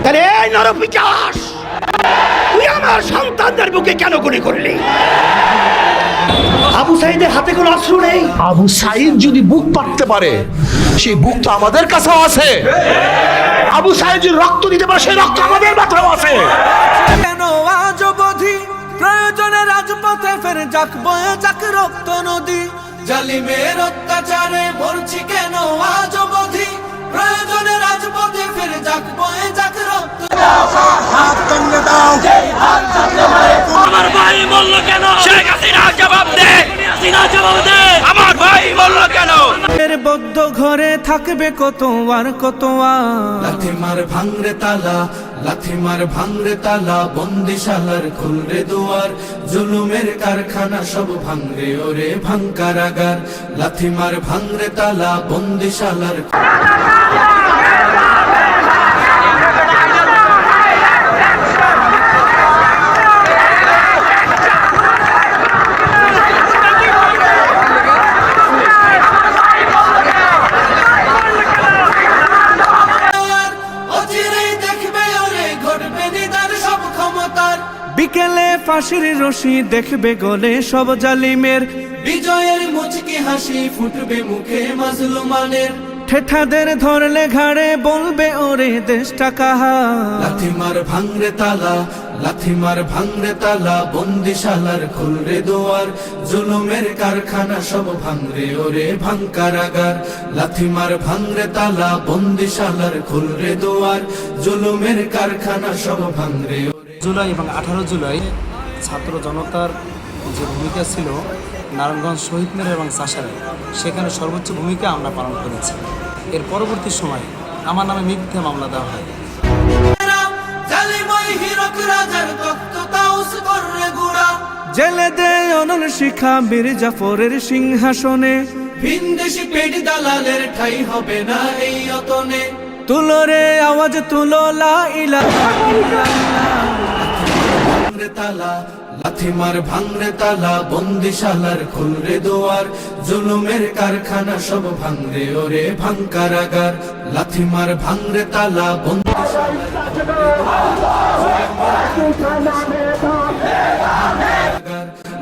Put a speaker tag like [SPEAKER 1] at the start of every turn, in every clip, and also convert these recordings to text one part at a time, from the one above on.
[SPEAKER 1] তাহলে এই নরপিশাচ, তুই আমার সন্তানদের বুকে কেন গুলি করলি? আবু সাঈদের হাতে কোনো অস্ত্র নেই।
[SPEAKER 2] আবু সাঈদ যদি বুক পাততে পারে, সেই বুক তো আমাদের কাছেও আছে। আবু সাঈদ যদি রক্ত দিতে পারে, সেই রক্ত আমাদের মাথাও আছে।
[SPEAKER 3] কেন আজ অবধি প্রয়োজনে রাজপথে ফের যাক বয়ে যাক রক্ত নদী, জালিমের অত্যাচারে মরছি কেন আজ অবধি প্রয়োজনে রাজপথে ফের যাক বয়ে যাক রক্ত। হাত টানলে দাও,
[SPEAKER 1] আমার ভাই বলল কেন? শেখ হাসিনা জবাব দে, হাসিনা জবাব দে, আমার ভাই বলল কেন?
[SPEAKER 3] এর বদ্ধ ঘরে থাকবে কত আর কত আর, লাথি মার ভাঙরে তালা, লাথি মার ভাঙরে তালা, বন্দিশালার খুলরে দুয়ার, জুলুমের কারখানা সব ভাঙরে ওরে ভাঙ কারাগার, লাথি মার ভাঙরে তালা, বন্দিশালার। বিকেলে ফাঁসির রশি দেখবে গলে সব জালিমের, বিজয়ের মুচকি হাসি ফুটবে মুখে মাজলুমানের, ঠেঠাদের ধরলে ঘাড়ে বলবে ওরে দেশটা কাহা, লাথি মার ভাঙরে তালা, লাথি মার ভাঙরে তালা, বন্দিশালার খুলরে দুয়ার, জুলুমের কারখানা সব ভাঙরে ওরে ভাঙ কারাগার, লাথি মার ভাঙরে তালা, বন্দিশালার খুলরে দুয়ার, জুলুমের কারখানা সব ভাঙরে।
[SPEAKER 4] জুলাই এবং 18 জুলাই ছাত্র জনতার যে ভূমিকা ছিল নারায়ণগঞ্জ শহীদ মিনার এবং চাষারে, সেখানে সর্বোচ্চ ভূমিকা আমরা পালন করেছি। এর পরবর্তী সময়ে আমার নামে মিথ্যা মামলা দেওয়া হয়।
[SPEAKER 3] জেলে দে অনল শিখা বীর জাফরের সিংহাসনে, ভিনদেশি পেট দালালের ঠাই হবে না এই অতনে, তুলো রে আওয়াজ তুলো লা ইলাহা ইল্লাল্লাহ, তালা, লাথি মার ভাঙরে তালা, বন্দিশালার খুলরে দুয়ার, জুলুমের কারখানা সব ভাঙরে ওরে ভাঙ কারাগার, লাথি মার ভাঙরে তালা, বন্দিশালার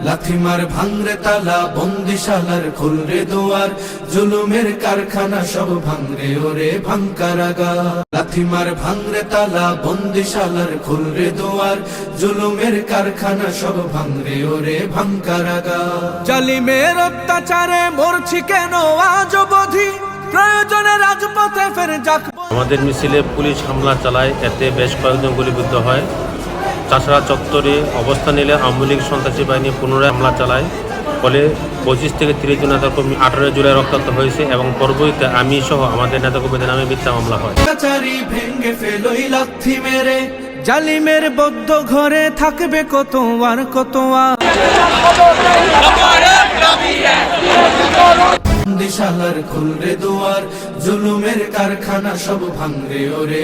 [SPEAKER 3] লাথি মার ভাঙরে তালা, বন্দিশালার খুলরে দুয়ার, জুলুমের কারখানা সব ভাঙরে ওরে ভাঙ কারাগার, লাথি মার ভাঙরে তালা, বন্দিশালার খুলরে দুয়ার, জুলুমের কারখানা সব ভাঙরে ওরে ভাঙ কারাগার। জালিমের অত্যাচারে মরছি কেন আজ অবধি প্রয়োজনে রাজপথে ফের যাক।
[SPEAKER 5] আমাদের মিছিলে পুলিশ হামলা চালায়, এতে বেশ কয়েকজন গুলিবিদ্ধ হয়। চাষড়া চত্বরে অবস্থান নিলে আওয়ামী লীগ সন্ত্রাসী বাহিনী পুনরায় হামলা চালায়, ফলে 25 থেকে 30 জন নেতাকর্মী 18 জুলাই রক্তাক্ত হয়েছে এবং পরবর্তীতে আমি সহ আমাদের নেতাকর্মীদের নামে মিথ্যা মামলা হয়।
[SPEAKER 3] ভেঙে ফেলোই লাথি মেরে, জালিমের বদ্ধ ঘরে থাকবে কত আর কত আর, বন্দিশালার খুলরে দুয়ার, জুলুমের কারখানা সব ভাঙরে ওরে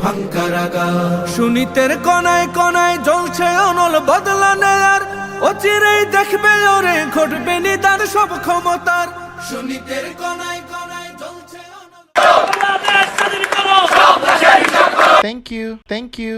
[SPEAKER 3] ভাঙ কারাগার। সুনীতের কনায় কনায় জ্বলছে অনল বদলা নেয়ার, অচিরেই দেখবে ওরে ঘটবে নিদান সব ক্ষমতার, সুনীতের কনায় কনায় জ্বলছে অনল।
[SPEAKER 6] Thank you.